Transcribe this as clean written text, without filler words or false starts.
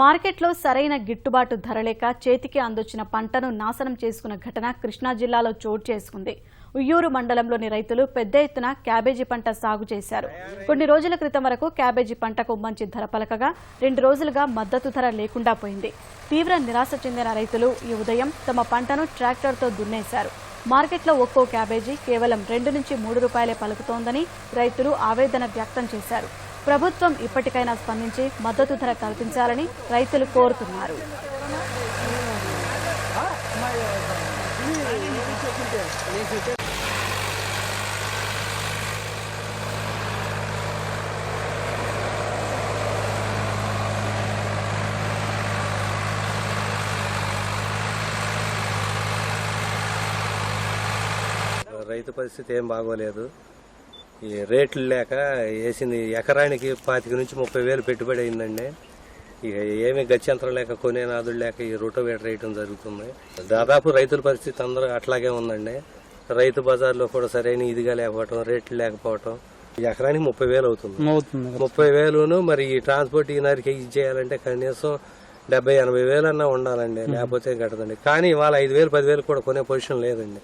మార్కెట్లో సరైన గిట్టుబాటు ధర లేక చేతికి అందొచ్చిన పంటను నాశనం చేసుకున్న ఘటన కృష్ణా జిల్లాలో చోటు చేసుకుంది. ఉయ్యూరు మండలంలోని రైతులు పెద్ద ఎత్తున క్యాబేజీ పంట సాగు చేశారు. కొన్ని రోజుల క్రితం వరకు క్యాబేజీ పంటకు మంచి ధర పలకగా 2 రోజులుగా మద్దతు ధర లేకుండా పోయింది. తీవ్ర నిరాశ చెందిన రైతులు ఈ ఉదయం తమ పంటను ట్రాక్టర్తో దున్నేశారు. మార్కెట్లో ఒక్కో క్యాబేజీ కేవలం 2 నుంచి 3 రూపాయలే పలుకుతోందని రైతులు ఆవేదన వ్యక్తం చేశారు. ప్రభుత్వం ఇప్పటికైనా స్పందించి మద్దతు ధర కల్పించాలని రైతులు కోరుతున్నారు. రైతు పరిస్థితి ఏం బాగోలేదు. ఈ రేట్లు లేక వేసింది ఎకరానికి 25 నుంచి 30 వేలు పెట్టుబడి అయిందండి. ఇక ఏమీ గత్యంతరం లేక కొనే నాదులు లేక ఈ రోటోవేటర్ వేయటం జరుగుతుంది. దాదాపు రైతుల పరిస్థితి అందరూ అట్లాగే ఉందండి. రైతు బజార్లో కూడా సరైన ఇదిగా లేకపోవటం, రేట్లు లేకపోవటం. ఎకరానికి 30 వేలు అవుతుంది. 30 వేలును మరి ఈ ట్రాన్స్పోర్ట్ ఈ నరికి ఇది చేయాలంటే కనీసం 70-80 వేలు అన్నా ఉండాలండి, లేకపోతే గడదండి. కానీ ఇవాళ 5 వేలు 10 వేలు కూడా కొనే పొజిషన్ లేదండి.